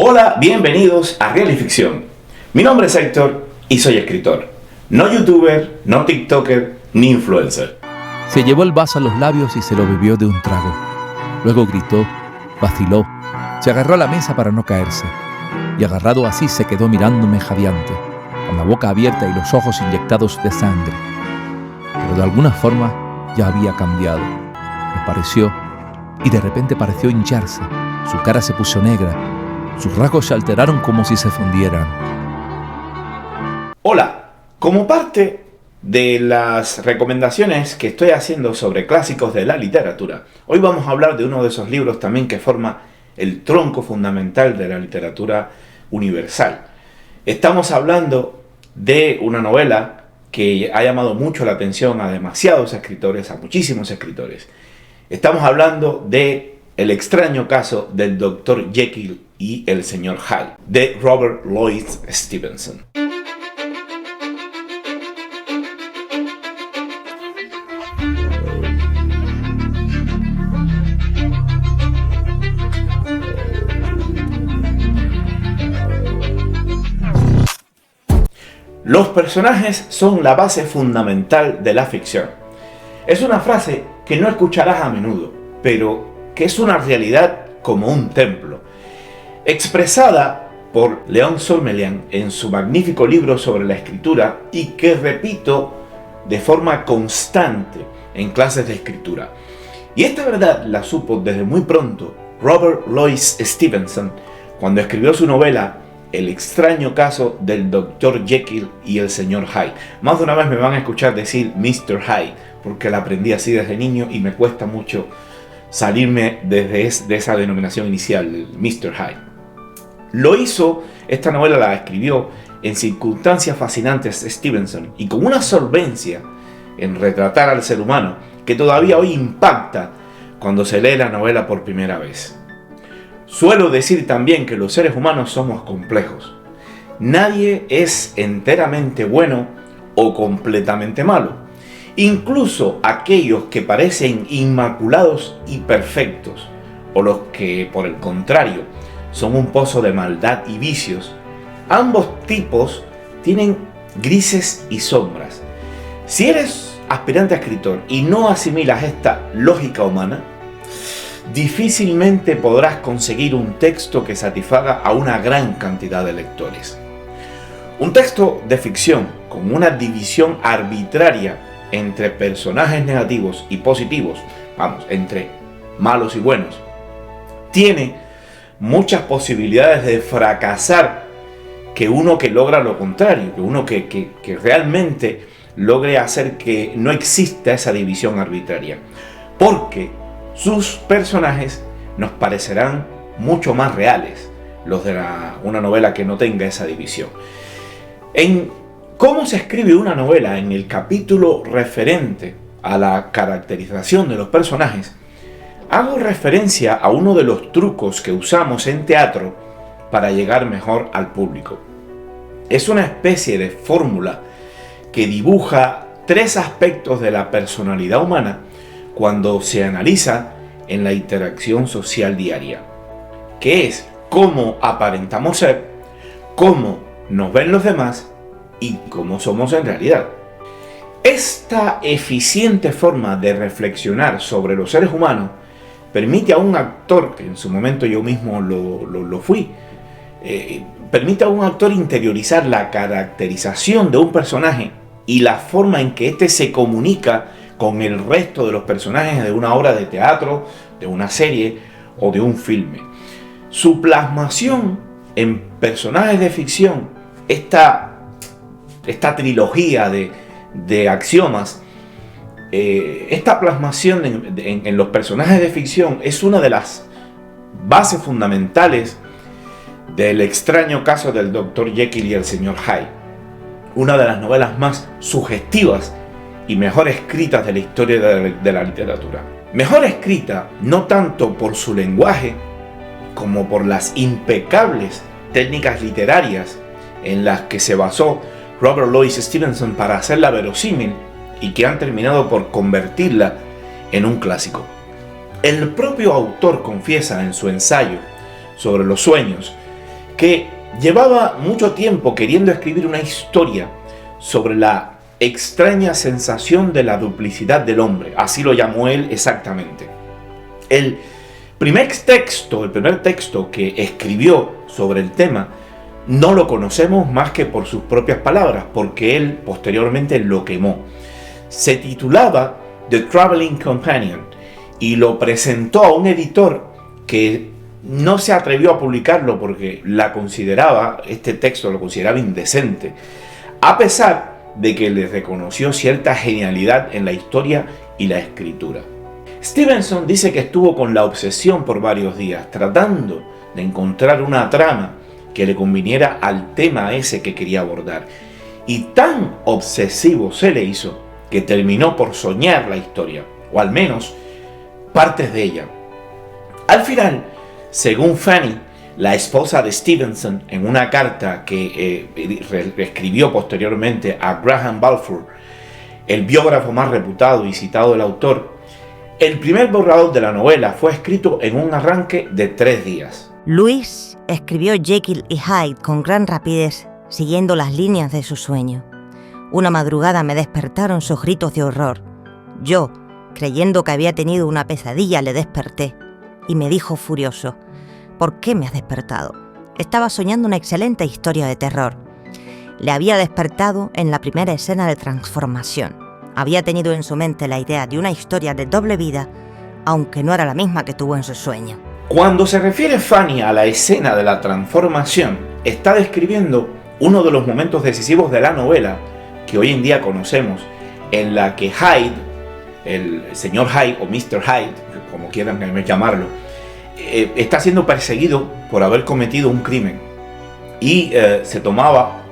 Hola, bienvenidos a Real y Ficción. Mi nombre es Héctor y soy escritor. No youtuber, no tiktoker, ni influencer. Se llevó el vaso a los labios y se lo bebió de un trago. Luego gritó, vaciló, se agarró a la mesa para no caerse. Y agarrado así se quedó mirándome jadeante, con la boca abierta y los ojos inyectados de sangre. Pero de alguna forma ya había cambiado, me pareció, y de repente pareció hincharse. Su cara se puso negra, sus rasgos se alteraron como si se fundieran. Hola, como parte de las recomendaciones que estoy haciendo sobre clásicos de la literatura, hoy vamos a hablar de uno de esos libros también que forma el tronco fundamental de la literatura universal. Estamos hablando de una novela que ha llamado mucho la atención a demasiados escritores, a muchísimos escritores. Estamos hablando de El extraño caso del Dr. Jekyll y el Sr. Hyde, de Robert Louis Stevenson. Los personajes son la base fundamental de la ficción. Es una frase que no escucharás a menudo, pero que es una realidad como un templo. Expresada por Léon Sormelien en su magnífico libro sobre la escritura y que repito de forma constante en clases de escritura. Y esta verdad la supo desde muy pronto Robert Louis Stevenson cuando escribió su novela El extraño caso del Dr. Jekyll y el Sr. Hyde. Más de una vez me van a escuchar decir Mr. Hyde, porque la aprendí así desde niño y me cuesta mucho salirme de esa denominación inicial, el Mr. Hyde. Lo hizo, esta novela la escribió en circunstancias fascinantes Stevenson y con una solvencia en retratar al ser humano que todavía hoy impacta cuando se lee la novela por primera vez. Suelo decir también que los seres humanos somos complejos. Nadie es enteramente bueno o completamente malo. Incluso aquellos que parecen inmaculados y perfectos, o los que, por el contrario, son un pozo de maldad y vicios, ambos tipos tienen grises y sombras. Si eres aspirante a escritor y no asimilas esta lógica humana, difícilmente podrás conseguir un texto que satisfaga a una gran cantidad de lectores. Un texto de ficción con una división arbitraria entre personajes negativos y positivos, entre malos y buenos, tiene muchas posibilidades de fracasar que uno que logra lo contrario, que uno que realmente logre hacer que no exista esa división arbitraria, porque sus personajes nos parecerán mucho más reales, los de una novela que no tenga esa división. En cómo se escribe una novela, en el capítulo referente a la caracterización de los personajes, hago referencia a uno de los trucos que usamos en teatro para llegar mejor al público. Es una especie de fórmula que dibuja 3 aspectos de la personalidad humana cuando se analiza en la interacción social diaria, que es cómo aparentamos ser, cómo nos ven los demás y cómo somos en realidad. Esta eficiente forma de reflexionar sobre los seres humanos permite a un actor, que en su momento yo mismo lo fui, permite a un actor interiorizar la caracterización de un personaje y la forma en que éste se comunica con el resto de los personajes de una obra de teatro, de una serie o de un filme. Su plasmación en personajes de ficción, esta trilogía de axiomas, esta plasmación en los personajes de ficción es una de las bases fundamentales del extraño caso del Dr. Jekyll y el Sr. Hyde, una de las novelas más sugestivas y mejor escritas de la historia de la literatura. Mejor escrita no tanto por su lenguaje como por las impecables técnicas literarias en las que se basó Robert Louis Stevenson para hacerla verosímil y que han terminado por convertirla en un clásico. El propio autor confiesa en su ensayo sobre los sueños que llevaba mucho tiempo queriendo escribir una historia sobre la extraña sensación de la duplicidad del hombre, así lo llamó él exactamente. El primer texto que escribió sobre el tema no lo conocemos más que por sus propias palabras, porque él posteriormente lo quemó. Se titulaba The Traveling Companion y lo presentó a un editor que no se atrevió a publicarlo porque este texto lo consideraba indecente, a pesar de que le reconoció cierta genialidad en la historia y la escritura. Stevenson dice que estuvo con la obsesión por varios días, tratando de encontrar una trama que le conviniera al tema ese que quería abordar. Y tan obsesivo se le hizo que terminó por soñar la historia, o al menos partes de ella. Al final, según Fanny, la esposa de Stevenson, en una carta que escribió posteriormente a Graham Balfour, el biógrafo más reputado y citado del autor, el primer borrador de la novela fue escrito en un arranque de 3 días. Lewis escribió Jekyll y Hyde con gran rapidez, siguiendo las líneas de su sueño. Una madrugada me despertaron sus gritos de horror. Yo, creyendo que había tenido una pesadilla, le desperté y me dijo furioso: ¿por qué me has despertado? Estaba soñando una excelente historia de terror. Le había despertado en la primera escena de transformación. Había tenido en su mente la idea de una historia de doble vida, aunque no era la misma que tuvo en su sueño. Cuando se refiere Fanny a la escena de la transformación, está describiendo uno de los momentos decisivos de la novela que hoy en día conocemos, en la que Hyde, el señor Hyde o Mr. Hyde, como quieran llamarlo, está siendo perseguido por haber cometido un crimen y se tomaba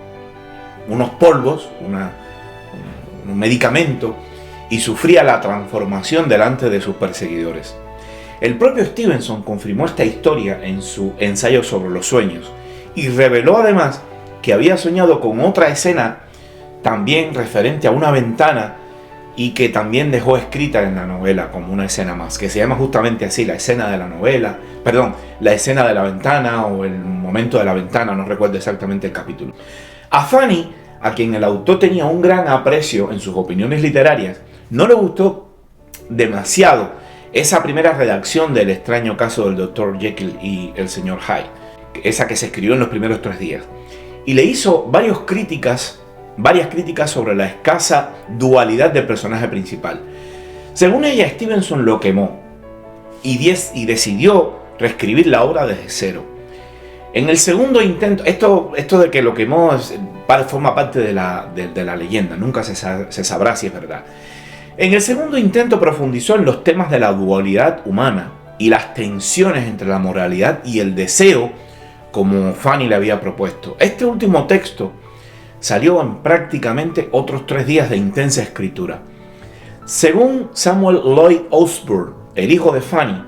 unos polvos, un medicamento, y sufría la transformación delante de sus perseguidores. El propio Stevenson confirmó esta historia en su ensayo sobre los sueños y reveló además que había soñado con otra escena también referente a una ventana y que también dejó escrita en la novela como una escena más, que se llama justamente así, la escena de la novela, la escena de la ventana o el momento de la ventana, no recuerdo exactamente el capítulo. A Fanny, a quien el autor tenía un gran aprecio en sus opiniones literarias, no le gustó demasiado esa primera redacción del extraño caso del Dr. Jekyll y el Sr. Hyde, esa que se escribió en los primeros 3 días, y le hizo varias críticas sobre la escasa dualidad del personaje principal. Según ella, Stevenson lo quemó y decidió reescribir la obra desde cero. En el segundo intento, esto de que lo quemó forma parte de la leyenda, nunca se sabrá si es verdad. En el segundo intento profundizó en los temas de la dualidad humana y las tensiones entre la moralidad y el deseo, como Fanny le había propuesto. Este último texto salió en prácticamente otros 3 días de intensa escritura. Según Samuel Lloyd Osbourne, el hijo de Fanny,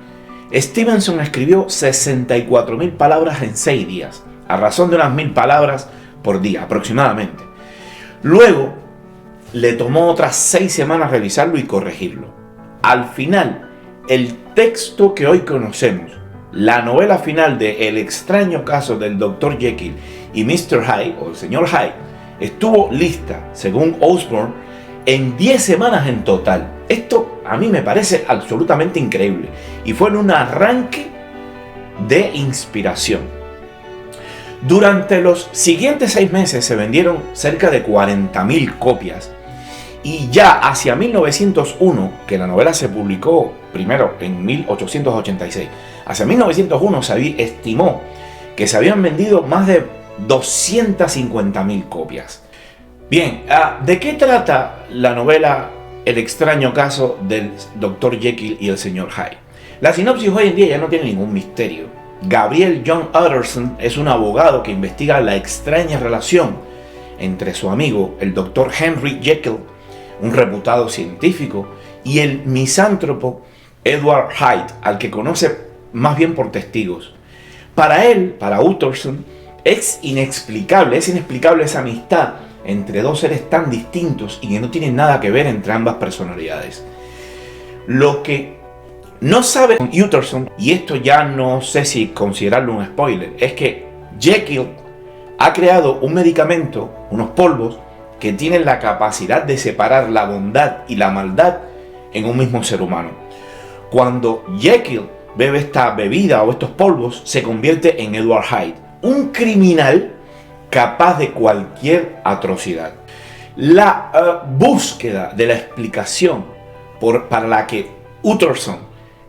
Stevenson escribió 64.000 palabras en 6 días, a razón de unas 1.000 palabras por día aproximadamente. Luego le tomó otras 6 semanas revisarlo y corregirlo. Al final, el texto que hoy conocemos, la novela final de El extraño caso del Dr. Jekyll y Mr. Hyde, o el Sr. Hyde, estuvo lista, según Osbourne, en 10 semanas en total. Esto a mí me parece absolutamente increíble y fue en un arranque de inspiración. Durante los siguientes 6 meses se vendieron cerca de 40.000 copias y ya hacia 1901, que la novela se publicó primero en 1886, hacia 1901 se estimó que se habían vendido más de 250.000 copias. Bien, ¿de qué trata la novela El extraño caso del Dr. Jekyll y el Sr. Hyde? La sinopsis hoy en día ya no tiene ningún misterio. Gabriel John Utterson es un abogado que investiga la extraña relación entre su amigo, el Dr. Henry Jekyll, un reputado científico, y el misántropo Edward Hyde, al que conoce más bien por testigos. Para él, para Utterson, es inexplicable esa amistad entre 2 seres tan distintos y que no tienen nada que ver entre ambas personalidades. Lo que no sabe Utterson, y esto ya no sé si considerarlo un spoiler, es que Jekyll ha creado un medicamento, unos polvos, que tienen la capacidad de separar la bondad y la maldad en un mismo ser humano. Cuando Jekyll bebe esta bebida o estos polvos, se convierte en Edward Hyde, un criminal capaz de cualquier atrocidad. La búsqueda de la explicación para la que Utterson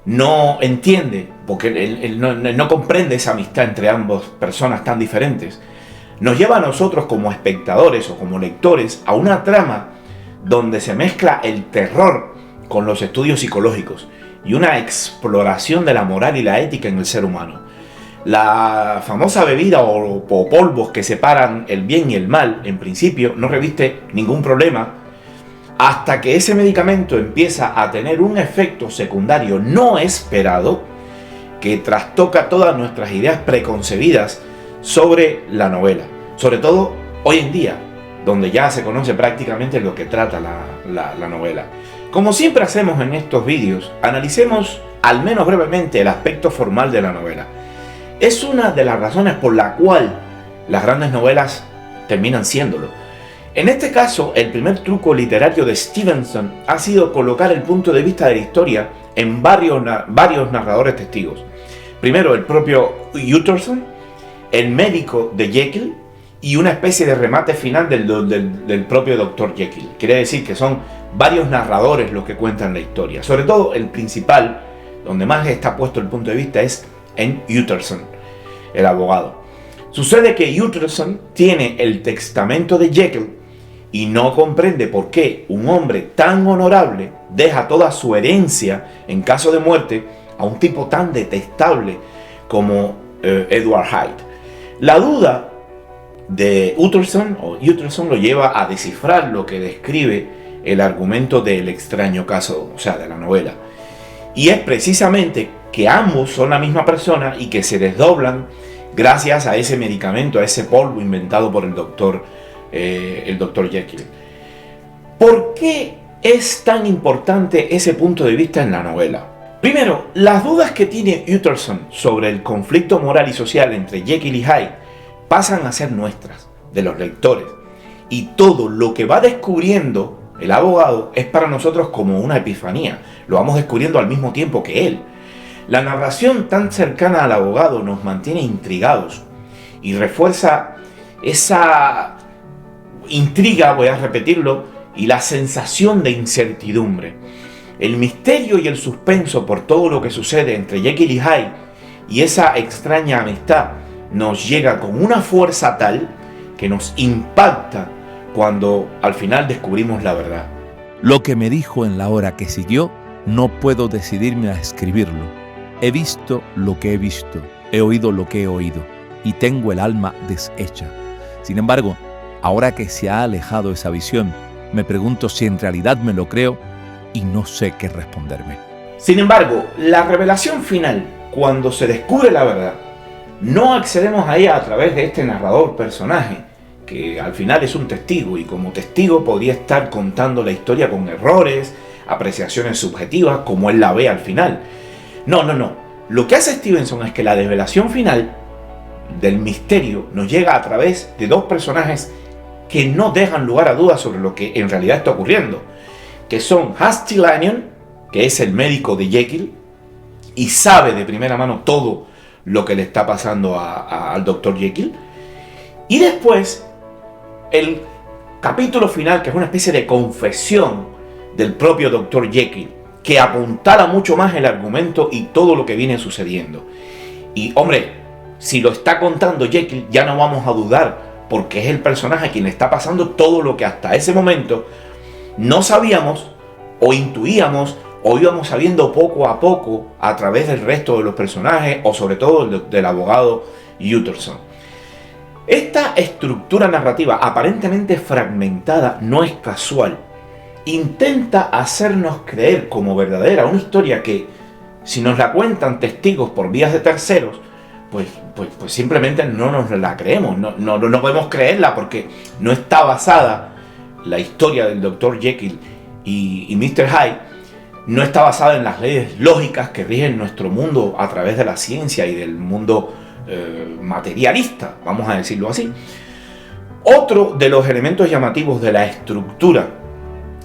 no entiende, porque él no comprende esa amistad entre ambas personas tan diferentes, nos lleva a nosotros como espectadores o como lectores a una trama donde se mezcla el terror con los estudios psicológicos y una exploración de la moral y la ética en el ser humano. La famosa bebida o polvos que separan el bien y el mal, en principio, no reviste ningún problema hasta que ese medicamento empieza a tener un efecto secundario no esperado que trastoca todas nuestras ideas preconcebidas sobre la novela. Sobre todo hoy en día, donde ya se conoce prácticamente lo que trata la novela. Como siempre hacemos en estos vídeos, analicemos al menos brevemente el aspecto formal de la novela. Es una de las razones por la cual las grandes novelas terminan siéndolo. En este caso, el primer truco literario de Stevenson ha sido colocar el punto de vista de la historia en varios narradores testigos. Primero, el propio Utterson, el médico de Jekyll y una especie de remate final del propio Dr. Jekyll. Quiere decir que son varios narradores los que cuentan la historia. Sobre todo el principal, donde más está puesto el punto de vista, es en Utterson, el abogado. Sucede que Utterson tiene el testamento de Jekyll y no comprende por qué un hombre tan honorable deja toda su herencia en caso de muerte a un tipo tan detestable como Edward Hyde. La duda de Utterson lo lleva a descifrar lo que describe el argumento del extraño caso, o sea, de la novela. Y es precisamente que ambos son la misma persona y que se desdoblan gracias a ese medicamento, a ese polvo inventado por el doctor Jekyll. ¿Por qué es tan importante ese punto de vista en la novela? Primero, las dudas que tiene Utterson sobre el conflicto moral y social entre Jekyll y Hyde pasan a ser nuestras, de los lectores, y todo lo que va descubriendo el abogado es para nosotros como una epifanía. Lo vamos descubriendo al mismo tiempo que él. La narración tan cercana al abogado nos mantiene intrigados y refuerza esa intriga, voy a repetirlo, y la sensación de incertidumbre. El misterio y el suspenso por todo lo que sucede entre Jekyll y Hyde y esa extraña amistad nos llega con una fuerza tal que nos impacta cuando al final descubrimos la verdad. Lo que me dijo en la hora que siguió, no puedo decidirme a escribirlo. He visto lo que he visto, he oído lo que he oído, y tengo el alma deshecha. Sin embargo, ahora que se ha alejado esa visión, me pregunto si en realidad me lo creo y no sé qué responderme. Sin embargo, la revelación final, cuando se descubre la verdad, no accedemos a ella a través de este narrador personaje, que al final es un testigo y como testigo podría estar contando la historia con errores, apreciaciones subjetivas, como él la ve al final. No. Lo que hace Stevenson es que la desvelación final del misterio nos llega a través de dos personajes que no dejan lugar a dudas sobre lo que en realidad está ocurriendo, que son Hasty Lanyon, que es el médico de Jekyll y sabe de primera mano todo lo que le está pasando al Dr. Jekyll, y después el capítulo final, que es una especie de confesión del propio Dr. Jekyll, que apuntala mucho más el argumento y todo lo que viene sucediendo. Y hombre, si lo está contando Jekyll, ya no vamos a dudar, porque es el personaje a quien le está pasando todo lo que hasta ese momento no sabíamos o intuíamos o íbamos sabiendo poco a poco a través del resto de los personajes o sobre todo del abogado Utterson. Esta estructura narrativa aparentemente fragmentada no es casual. Intenta hacernos creer como verdadera una historia que, si nos la cuentan testigos por vías de terceros, pues simplemente no nos la creemos, no podemos creerla porque no está basada la historia del Dr. Jekyll y Mr. Hyde, no está basada en las leyes lógicas que rigen nuestro mundo a través de la ciencia y del mundo materialista, vamos a decirlo así. Otro de los elementos llamativos de la estructura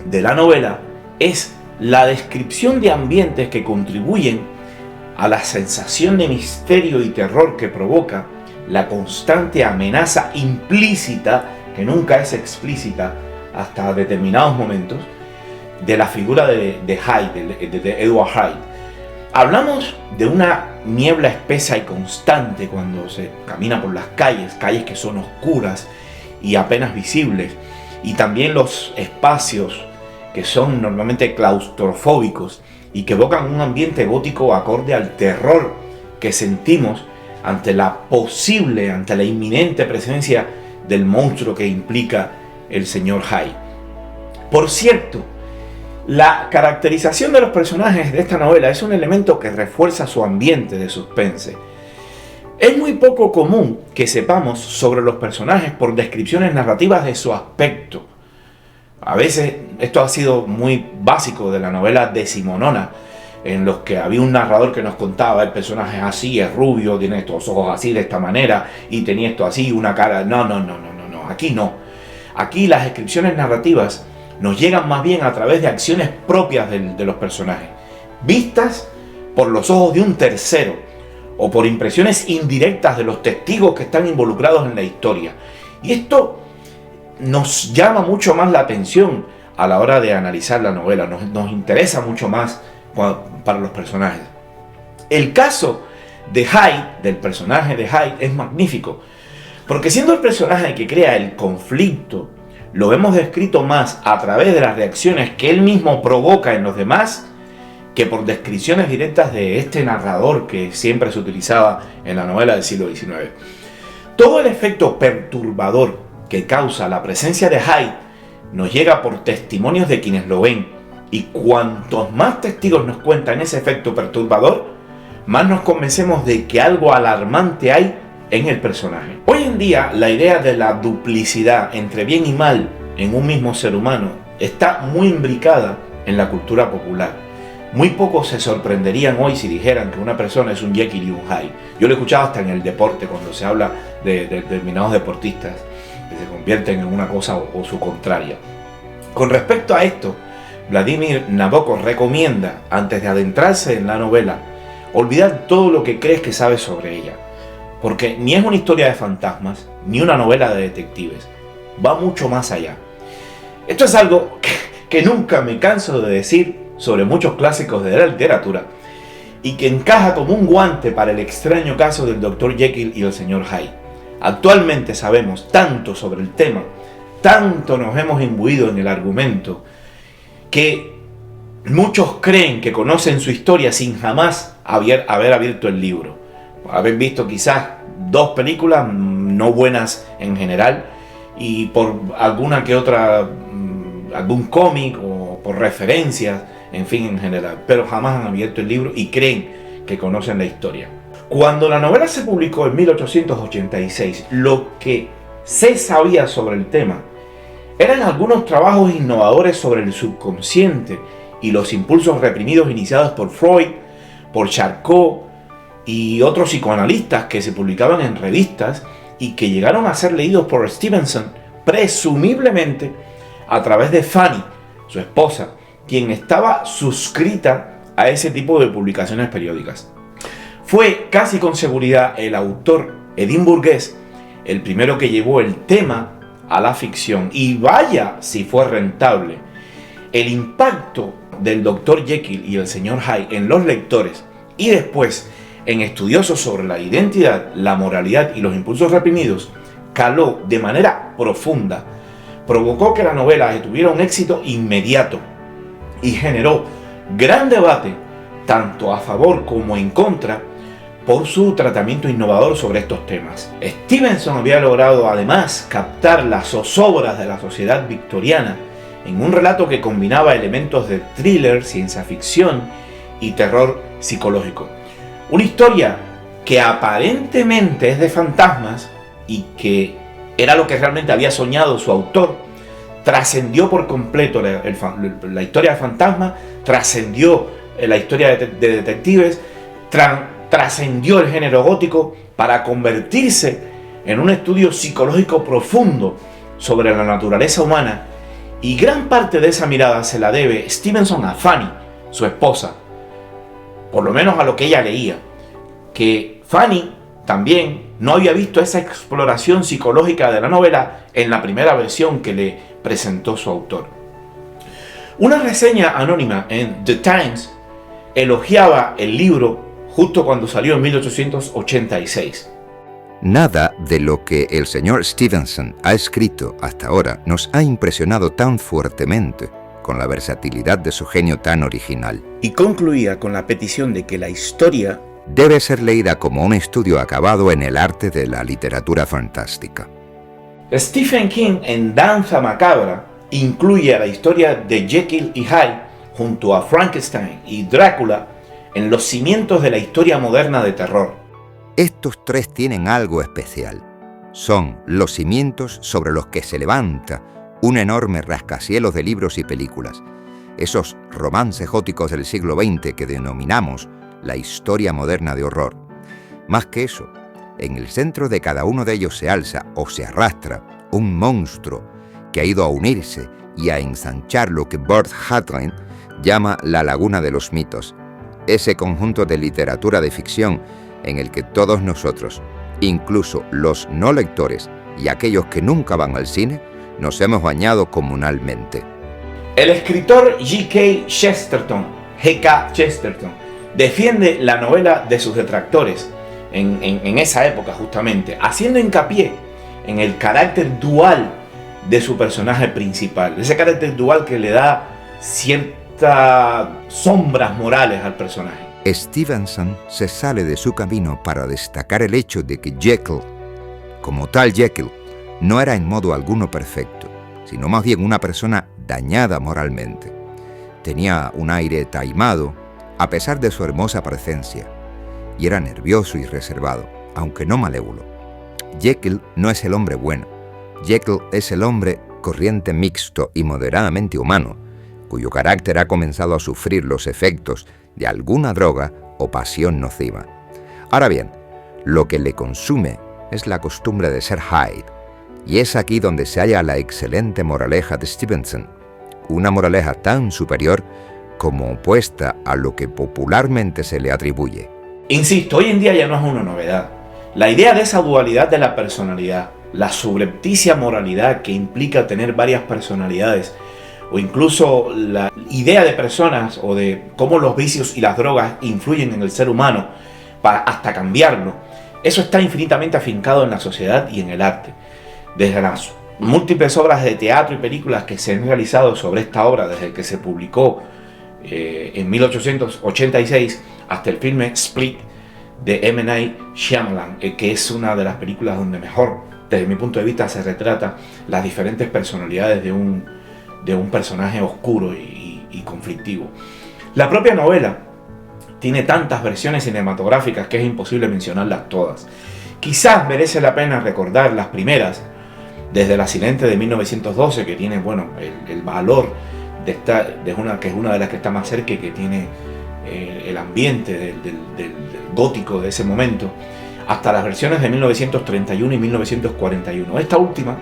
de la novela es la descripción de ambientes que contribuyen a la sensación de misterio y terror que provoca la constante amenaza implícita, que nunca es explícita hasta determinados momentos, de la figura de Hyde, de Edward Hyde. Hablamos de una niebla espesa y constante cuando se camina por las calles que son oscuras y apenas visibles, y también los espacios que son normalmente claustrofóbicos y que evocan un ambiente gótico acorde al terror que sentimos ante la inminente presencia del monstruo que implica el señor Hyde. Por cierto, la caracterización de los personajes de esta novela es un elemento que refuerza su ambiente de suspense. Es muy poco común que sepamos sobre los personajes por descripciones narrativas de su aspecto. A veces esto ha sido muy básico de la novela decimonona, en los que había un narrador que nos contaba: el personaje es así, es rubio, tiene estos ojos así, de esta manera, y tenía esto así, una cara... No, aquí no. Aquí las descripciones narrativas nos llegan más bien a través de acciones propias de los personajes, vistas por los ojos de un tercero, o por impresiones indirectas de los testigos que están involucrados en la historia. Y esto nos llama mucho más la atención a la hora de analizar la novela, nos interesa mucho más para los personajes. El caso de Hyde, del personaje de Hyde, es magnífico, porque siendo el personaje que crea el conflicto, lo vemos descrito más a través de las reacciones que él mismo provoca en los demás que por descripciones directas de este narrador que siempre se utilizaba en la novela del siglo XIX. Todo el efecto perturbador que causa la presencia de Hyde nos llega por testimonios de quienes lo ven, y cuantos más testigos nos cuentan ese efecto perturbador, más nos convencemos de que algo alarmante hay en el personaje. Hoy en día, la idea de la duplicidad entre bien y mal en un mismo ser humano está muy imbricada en la cultura popular. Muy pocos se sorprenderían hoy si dijeran que una persona es un Jekyll y un Hyde. Yo lo he escuchado hasta en el deporte, cuando se habla de determinados deportistas que se convierten en una cosa o su contraria. Con respecto a esto, Vladimir Nabokov recomienda, antes de adentrarse en la novela, olvidar todo lo que crees que sabes sobre ella, porque ni es una historia de fantasmas, ni una novela de detectives. Va mucho más allá. Esto es algo que nunca me canso de decir sobre muchos clásicos de la literatura, y que encaja como un guante para el extraño caso del Dr. Jekyll y el Sr. Hyde. Actualmente sabemos tanto sobre el tema, tanto nos hemos imbuido en el argumento, que muchos creen que conocen su historia sin jamás haber abierto el libro. Haber visto quizás 2 películas no buenas en general, y por alguna que otra, algún cómic o por referencias, en fin, en general, pero jamás han abierto el libro y creen que conocen la historia. Cuando la novela se publicó en 1886, lo que se sabía sobre el tema eran algunos trabajos innovadores sobre el subconsciente y los impulsos reprimidos iniciados por Freud, por Charcot y otros psicoanalistas que se publicaban en revistas y que llegaron a ser leídos por Stevenson, presumiblemente a través de Fanny, su esposa, quien estaba suscrita a ese tipo de publicaciones periódicas. Fue casi con seguridad el autor edimburgués el primero que llevó el tema a la ficción, y vaya si fue rentable. El impacto del Dr. Jekyll y el Sr. Hyde en los lectores y después en estudiosos sobre la identidad, la moralidad y los impulsos reprimidos caló de manera profunda, provocó que la novela tuviera un éxito inmediato y generó gran debate tanto a favor como en contra por su tratamiento innovador sobre estos temas. Stevenson había logrado además captar las zozobras de la sociedad victoriana en un relato que combinaba elementos de thriller, ciencia ficción y terror psicológico. Una historia que aparentemente es de fantasmas y que era lo que realmente había soñado su autor, trascendió por completo la historia de fantasmas, trascendió la historia de detectives, trascendió el género gótico para convertirse en un estudio psicológico profundo sobre la naturaleza humana, y gran parte de esa mirada se la debe Stevenson a Fanny, su esposa, por lo menos a lo que ella leía, que Fanny también no había visto esa exploración psicológica de la novela en la primera versión que le presentó su autor. Una reseña anónima en The Times elogiaba el libro justo cuando salió en 1886. Nada de lo que el señor Stevenson ha escrito hasta ahora nos ha impresionado tan fuertemente, con la versatilidad de su genio tan original. Y concluía con la petición de que la historia debe ser leída como un estudio acabado en el arte de la literatura fantástica. Stephen King, en Danza Macabra, incluye a la historia de Jekyll y Hyde junto a Frankenstein y Drácula en los cimientos de la historia moderna de terror. Estos tres tienen algo especial. Son los cimientos sobre los que se levanta un enorme rascacielos de libros y películas. Esos romances góticos del siglo XX que denominamos la historia moderna de horror. Más que eso, en el centro de cada uno de ellos se alza o se arrastra un monstruo que ha ido a unirse y a ensanchar lo que Burt Hartland llama la laguna de los mitos, ese conjunto de literatura de ficción en el que todos nosotros, incluso los no lectores y aquellos que nunca van al cine, nos hemos bañado comunalmente. El escritor G.K. Chesterton, defiende la novela de sus detractores en esa época justamente, haciendo hincapié en el carácter dual de su personaje principal, ese carácter dual que le da ciertas sombras morales al personaje. Stevenson se sale de su camino para destacar el hecho de que Jekyll, como tal Jekyll, no era en modo alguno perfecto, sino más bien una persona dañada moralmente. Tenía un aire taimado, a pesar de su hermosa presencia, y era nervioso y reservado, aunque no malévolo. Jekyll no es el hombre bueno. Jekyll es el hombre corriente mixto y moderadamente humano, cuyo carácter ha comenzado a sufrir los efectos de alguna droga o pasión nociva. Ahora bien, lo que le consume es la costumbre de ser Hyde, y es aquí donde se halla la excelente moraleja de Stevenson, una moraleja tan superior como opuesta a lo que popularmente se le atribuye. Insisto, hoy en día ya no es una novedad. La idea de esa dualidad de la personalidad, la subrepticia moralidad que implica tener varias personalidades, o incluso la idea de personas o de cómo los vicios y las drogas influyen en el ser humano hasta cambiarlo, eso está infinitamente afincado en la sociedad y en el arte. Desde las múltiples obras de teatro y películas que se han realizado sobre esta obra desde que se publicó en 1886 hasta el filme Split de M. Night Shyamalan, que es una de las películas donde mejor, desde mi punto de vista, se retrata las diferentes personalidades de un personaje oscuro y conflictivo. La propia novela tiene tantas versiones cinematográficas que es imposible mencionarlas todas. Quizás merece la pena recordar las primeras, desde El accidente de 1912, que tiene el valor de que es una de las que está más cerca y que tiene el ambiente del gótico de ese momento, hasta las versiones de 1931 y 1941. Esta última,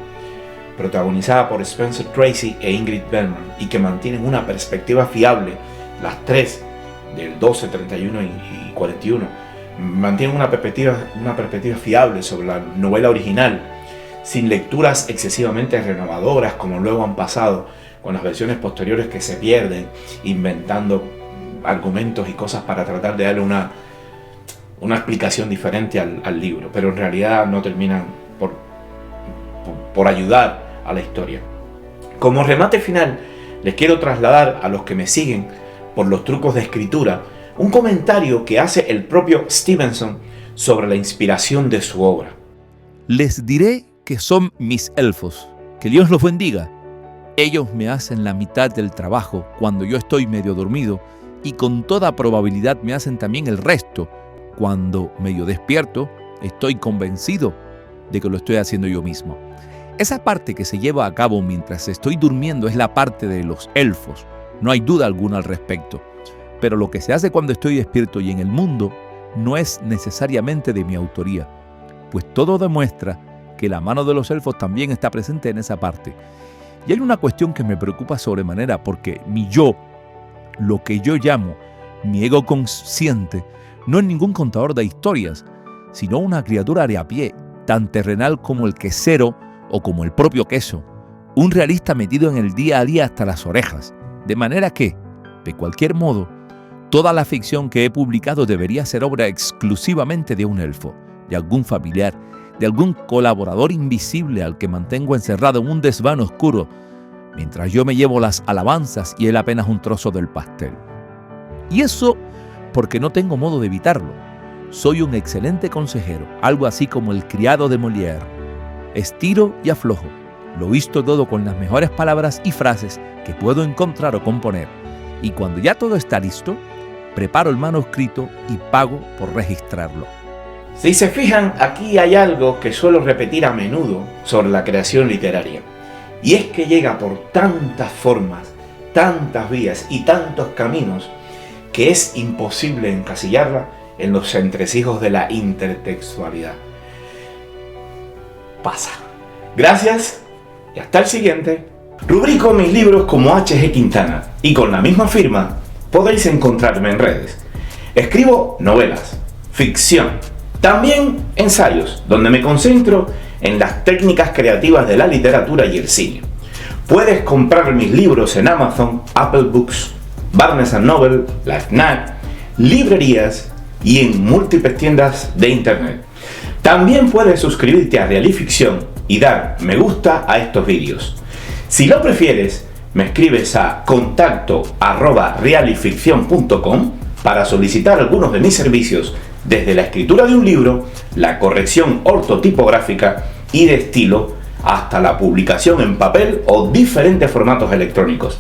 protagonizada por Spencer Tracy e Ingrid Bergman, y que mantienen una perspectiva fiable, las tres, del 12, 31 y 41, mantienen una perspectiva fiable sobre la novela original, sin lecturas excesivamente renovadoras, como luego han pasado con las versiones posteriores que se pierden, inventando argumentos y cosas para tratar de darle una explicación diferente al libro, pero en realidad no terminan por ayudar a la historia. Como remate final, les quiero trasladar a los que me siguen por los trucos de escritura un comentario que hace el propio Stevenson sobre la inspiración de su obra. Les diré que son mis elfos, que Dios los bendiga. Ellos me hacen la mitad del trabajo cuando yo estoy medio dormido, y con toda probabilidad me hacen también el resto cuando medio despierto estoy convencido de que lo estoy haciendo yo mismo. Esa parte que se lleva a cabo mientras estoy durmiendo es la parte de los elfos, no hay duda alguna al respecto. Pero lo que se hace cuando estoy despierto y en el mundo no es necesariamente de mi autoría, pues todo demuestra que la mano de los elfos también está presente en esa parte. Y hay una cuestión que me preocupa sobremanera, porque mi yo, lo que yo llamo mi ego consciente, no es ningún contador de historias, sino una criatura de a pie, tan terrenal como el quesero o como el propio queso, un realista metido en el día a día hasta las orejas, de manera que, de cualquier modo, toda la ficción que he publicado debería ser obra exclusivamente de un elfo, de algún familiar, de algún colaborador invisible al que mantengo encerrado en un desván oscuro, mientras yo me llevo las alabanzas y él apenas un trozo del pastel. Y eso porque no tengo modo de evitarlo. Soy un excelente consejero, algo así como el criado de Molière. Estiro y aflojo, lo visto todo con las mejores palabras y frases que puedo encontrar o componer. Y cuando ya todo está listo, preparo el manuscrito y pago por registrarlo. Si se fijan, aquí hay algo que suelo repetir a menudo sobre la creación literaria. Y es que llega por tantas formas, tantas vías y tantos caminos que es imposible encasillarla en los entresijos de la intertextualidad. Pasa. Gracias y hasta el siguiente. Rubrico mis libros como H.G. Quintana y con la misma firma podéis encontrarme en redes. Escribo novelas, ficción, también ensayos, donde me concentro en las técnicas creativas de la literatura y el cine. Puedes comprar mis libros en Amazon, Apple Books, Barnes & Noble, la FNAC, librerías y en múltiples tiendas de internet. También puedes suscribirte a Realificción y dar me gusta a estos vídeos. Si lo prefieres, me escribes a contacto@realificcion.com para solicitar algunos de mis servicios, desde la escritura de un libro, la corrección ortotipográfica y de estilo, hasta la publicación en papel o diferentes formatos electrónicos.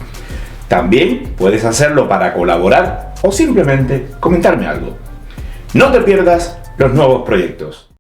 También puedes hacerlo para colaborar o simplemente comentarme algo. No te pierdas los nuevos proyectos.